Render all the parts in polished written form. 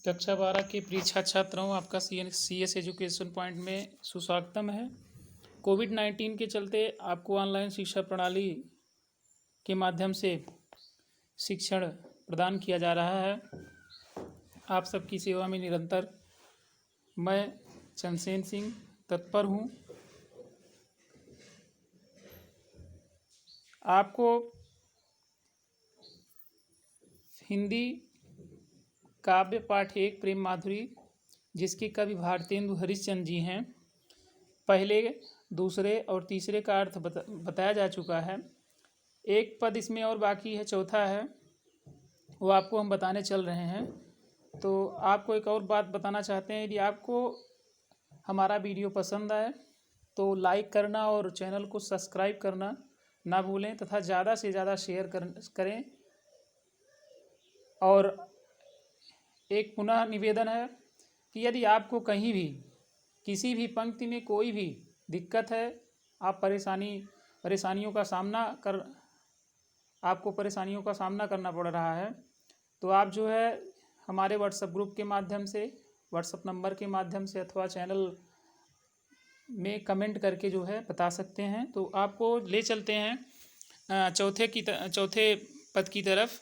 कक्षा 12 के प्रिय छात्र छात्राओं, आपका सी एस एजुकेशन पॉइंट में सुस्वागतम है। कोविड-19 के चलते आपको ऑनलाइन शिक्षा प्रणाली के माध्यम से शिक्षण प्रदान किया जा रहा है। आप सबकी सेवा में निरंतर मैं चंदसेन सिंह तत्पर हूँ। आपको हिंदी काव्य पाठ 1 प्रेम माधुरी, जिसके कवि भारतेंदु हरिश्चंद्र जी हैं, पहले, दूसरे और तीसरे का अर्थ बताया जा चुका है। एक पद इसमें और बाकी है, चौथा है, वो आपको हम बताने चल रहे हैं। तो आपको एक और बात बताना चाहते हैं, यदि आपको हमारा वीडियो पसंद आए तो लाइक करना और चैनल को सब्सक्राइब करना ना भूलें तथा ज़्यादा से ज़्यादा शेयर करें। और एक पुनः निवेदन है कि यदि आपको कहीं भी किसी भी पंक्ति में कोई भी दिक्कत है, आप परेशानियों का सामना करना पड़ रहा है, तो आप जो है हमारे व्हाट्सएप ग्रुप के माध्यम से, व्हाट्सएप नंबर के माध्यम से अथवा चैनल में कमेंट करके जो है बता सकते हैं। तो आपको ले चलते हैं चौथे पद की तरफ।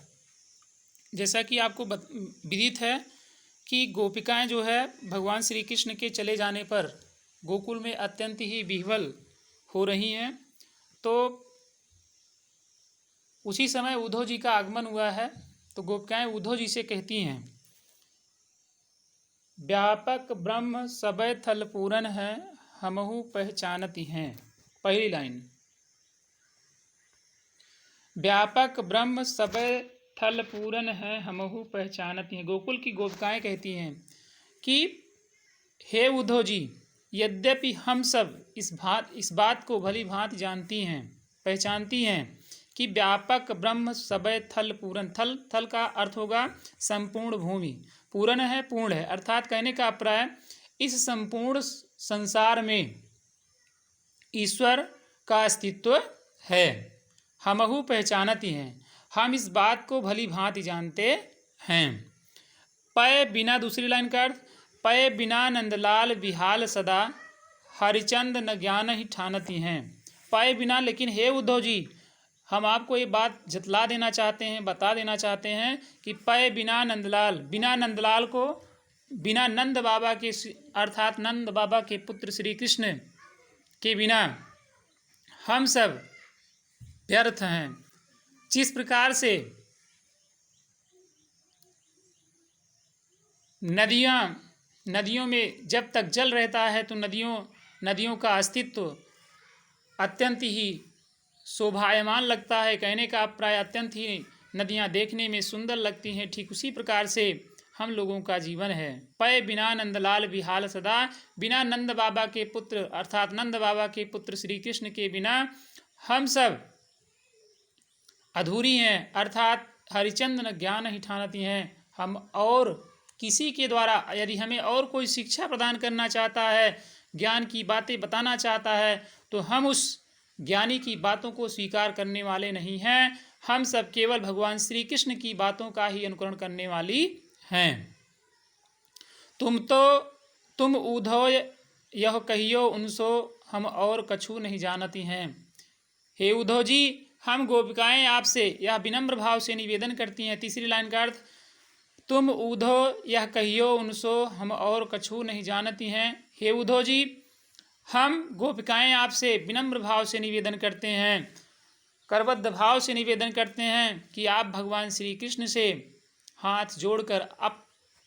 जैसा कि आपको विदित है कि गोपिकाएं जो है भगवान श्री कृष्ण के चले जाने पर गोकुल में अत्यंत ही विह्वल हो रही हैं। तो उसी समय उद्धव जी का आगमन हुआ है। तो गोपिकाएं उद्धव जी से कहती हैं, व्यापक ब्रह्म सबय थल पूरन है, हमहु पहचानती हैं। पहली लाइन, व्यापक ब्रह्म सबय थल पूरन है, हमहु पहचानती हैं। गोकुल की गोपिकाएं कहती हैं कि हे उद्धव जी, यद्यपि हम सब इस बात को भली भांति जानती हैं, पहचानती हैं कि व्यापक ब्रह्म सबय थल पूरन, थल का अर्थ होगा संपूर्ण भूमि, पूरन है पूर्ण है, अर्थात कहने का अभिप्राय इस संपूर्ण संसार में ईश्वर का अस्तित्व है। हमहु पहचानती हैं, हम इस बात को भली भांति जानते हैं। पय बिना, दूसरी लाइन का अर्थ, पय बिना नंदलाल विहाल सदा, हरिचंद न ज्ञान ही ठानती हैं। पय बिना, लेकिन हे उद्धव जी, हम आपको ये बात जतला देना चाहते हैं, बता देना चाहते हैं कि पय बिना नंदलाल, बिना नंदलाल को, बिना नंद बाबा के अर्थात नंद बाबा के पुत्र श्री कृष्ण के बिना हम सब व्यर्थ हैं। जिस प्रकार से नदियों में जब तक जल रहता है तो नदियों का अस्तित्व अत्यंत ही शोभायमान लगता है, कहने का अभिप्राय अत्यंत ही नदियाँ देखने में सुंदर लगती हैं। ठीक उसी प्रकार से हम लोगों का जीवन है। पय बिना नंदलाल विहाल सदा, बिना नंद बाबा के पुत्र अर्थात नंद बाबा के पुत्र श्री कृष्ण के बिना हम सब अधूरी हैं, अर्थात हरिचंद्र ज्ञान ही ठानती हैं। हम और किसी के द्वारा यदि हमें और कोई शिक्षा प्रदान करना चाहता है, ज्ञान की बातें बताना चाहता है, तो हम उस ज्ञानी की बातों को स्वीकार करने वाले नहीं हैं। हम सब केवल भगवान श्री कृष्ण की बातों का ही अनुकरण करने वाली हैं। तुम उद्धव यह कहियो उनसो, हम और कछु नहीं जानती हैं। हे उद्धव जी, हम गोपिकाएं आपसे यह विनम्र भाव से निवेदन करती हैं। तीसरी लाइन का अर्थ, तुम उद्धव यह कहियो उनसो, हम और कछु नहीं जानती हैं। हे उद्धव जी, हम गोपिकाएं आपसे विनम्र भाव से निवेदन करते हैं, करबद्ध भाव से निवेदन करते हैं कि आप भगवान श्री कृष्ण से हाथ जोड़कर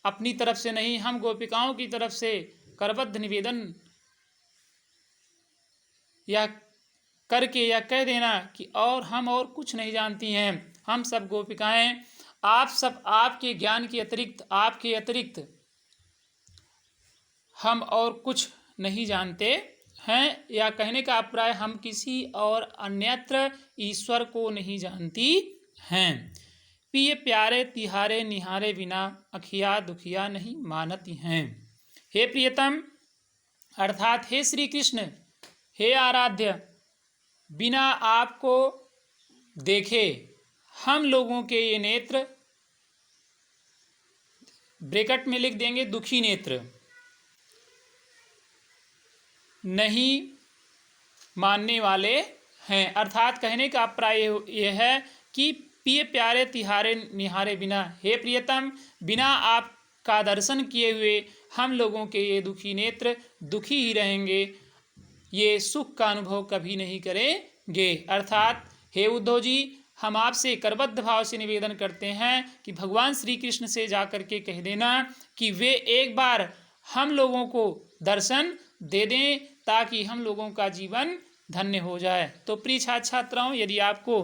अपनी तरफ से नहीं, हम गोपिकाओं की तरफ से करबद्ध निवेदन या करके यह कह देना कि और हम और कुछ नहीं जानती हैं। हम सब गोपिकाएं आप सब आपके ज्ञान के अतिरिक्त हम और कुछ नहीं जानते हैं, या कहने का अभिप्राय हम किसी और अन्यत्र ईश्वर को नहीं जानती हैं। पिए प्यारे तिहारे निहारे बिना, अखिया दुखिया नहीं मानती हैं। हे प्रियतम अर्थात हे श्री कृष्ण, हे आराध्य, बिना आपको देखे हम लोगों के ये नेत्र ब्रैकेट में लिख देंगे दुखी नेत्र, नहीं मानने वाले हैं। अर्थात कहने का अभिप्राय यह है कि पिए प्यारे तिहारे निहारे बिना, हे प्रियतम, बिना आपका दर्शन किए हुए हम लोगों के ये दुखी नेत्र दुखी ही रहेंगे, ये सुख का अनुभव कभी नहीं करेंगे। अर्थात हे उद्धव जी, हम आपसे करबद्ध भाव से निवेदन करते हैं कि भगवान श्री कृष्ण से जाकर के कह देना कि वे एक बार हम लोगों को दर्शन दे दें ताकि हम लोगों का जीवन धन्य हो जाए। तो प्रिय छात्र छात्राओं, यदि आपको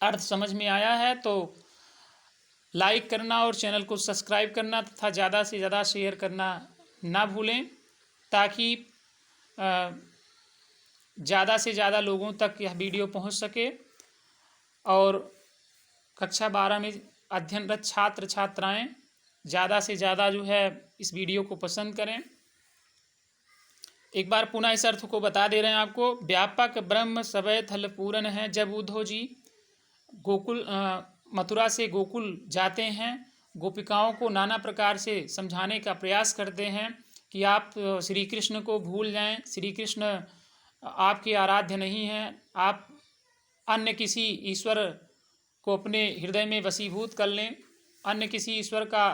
अर्थ समझ में आया है तो लाइक करना और चैनल को सब्सक्राइब करना तथा ज़्यादा से ज़्यादा शेयर करना ना भूलें, ताकि ज़्यादा से ज़्यादा लोगों तक यह वीडियो पहुंच सके और कक्षा 12 में अध्ययनरत छात्र छात्राएं ज़्यादा से ज़्यादा जो है इस वीडियो को पसंद करें। एक बार पुनः इस अर्थ को बता दे रहे हैं आपको। व्यापक ब्रह्म सबय थल पूरन है। जब उद्धव जी गोकुल मथुरा से गोकुल जाते हैं, गोपिकाओं को नाना प्रकार से समझाने का प्रयास करते हैं कि आप श्री कृष्ण को भूल जाएं, श्री कृष्ण आपके आराध्य नहीं हैं, आप अन्य किसी ईश्वर को अपने हृदय में वशीभूत कर लें, अन्य किसी ईश्वर का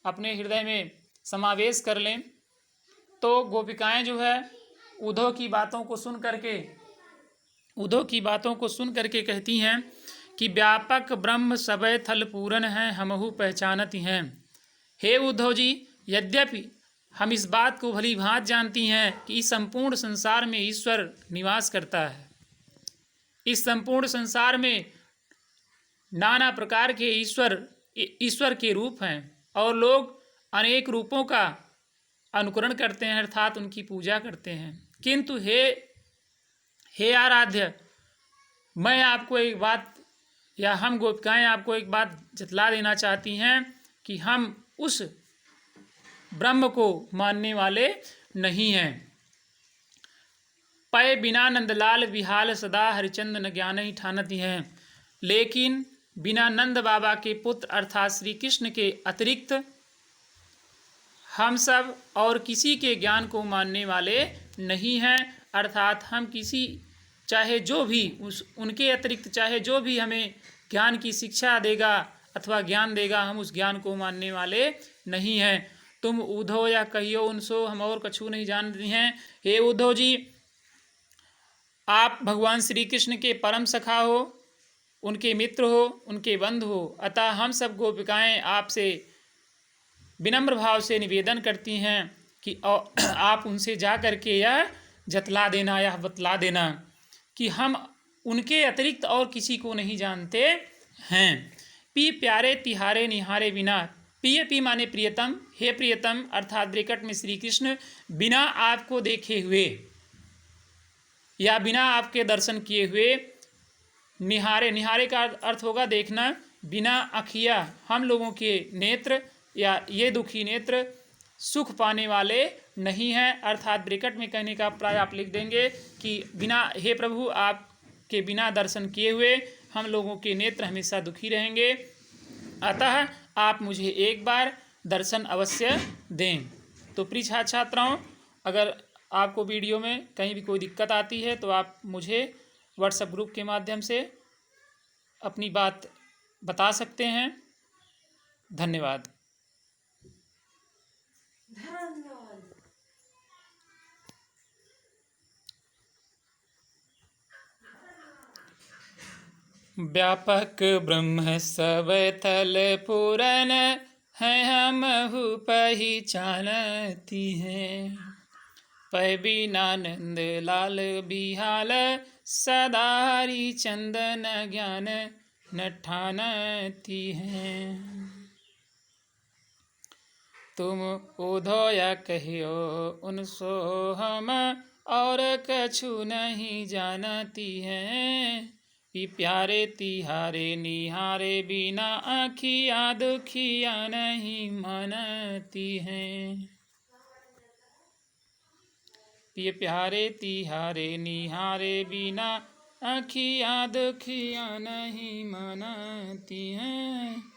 अपने हृदय में समावेश कर लें। तो गोपिकाएं जो है उद्धव की बातों को सुन करके कहती हैं कि व्यापक ब्रह्म सबय थल पूरन है, हमहु पहचानती हैं। हे उद्धव जी, यद्यपि हम इस बात को भली भांत जानती हैं कि इस संपूर्ण संसार में ईश्वर निवास करता है, इस संपूर्ण संसार में नाना प्रकार के ईश्वर के रूप हैं और लोग अनेक रूपों का अनुकरण करते हैं, अर्थात उनकी पूजा करते हैं। किंतु हे आराध्य, मैं आपको एक बात, या हम गोपिकाएं आपको एक बात जतला देना चाहती हैं कि हम उस ब्रह्म को मानने वाले नहीं हैं। पय बिना नंदलाल विहाल सदा हरिचंद न ज्ञान ही ठानती हैं। लेकिन बिना नंद बाबा के पुत्र अर्थात श्री कृष्ण के अतिरिक्त हम सब और किसी के ज्ञान को मानने वाले नहीं हैं। अर्थात हम किसी चाहे जो भी उनके अतिरिक्त चाहे जो भी हमें ज्ञान की शिक्षा देगा अथवा ज्ञान देगा, हम उस ज्ञान को मानने वाले नहीं हैं। तुम उद्धव या कहियो उनसो, हम और कछु नहीं जानती हैं। हे उद्धव जी, आप भगवान श्री कृष्ण के परम सखा हो, उनके मित्र हो, उनके बंधु हो। अतः हम सब गोपिकाएं आपसे विनम्र भाव से निवेदन करती हैं कि आप उनसे जा कर के यह जतला देना, यह बतला देना कि हम उनके अतिरिक्त और किसी को नहीं जानते हैं। पी प्यारे तिहारे निहारे बिना, पी माने प्रियतम, हे प्रियतम अर्थात ब्रैकेट में श्री कृष्ण, बिना आपको देखे हुए या बिना आपके दर्शन किए हुए, निहारे का अर्थ होगा देखना, बिना अखिया हम लोगों के नेत्र या ये दुखी नेत्र सुख पाने वाले नहीं हैं। अर्थात ब्रैकेट में कहने का प्राय आप लिख देंगे कि बिना, हे प्रभु, आपके बिना दर्शन किए हुए हम लोगों के नेत्र हमेशा दुखी रहेंगे, अतः आप मुझे एक बार दर्शन अवश्य दें। तो प्रिय छात्र छात्राओं, अगर आपको वीडियो में कहीं भी कोई दिक्कत आती है तो आप मुझे व्हाट्सएप ग्रुप के माध्यम से अपनी बात बता सकते हैं। धन्यवाद। व्यापक ब्रह्म सब थल पूरन है, हमहु पहचानती हैं। पै बिनानंद लाल बिहाल सदा हरि चंदन ज्ञान न ठानती हैं। तुम उद्धव या कहियो उनसो, हम और कछु नहीं जानती हैं। प्यारे तिहारे निहारे बिना आँखिया दुखिया नहीं मानती हैं। प्यारे तिहारे निहारे बिना आँखिया दुखिया नहीं मानती हैं।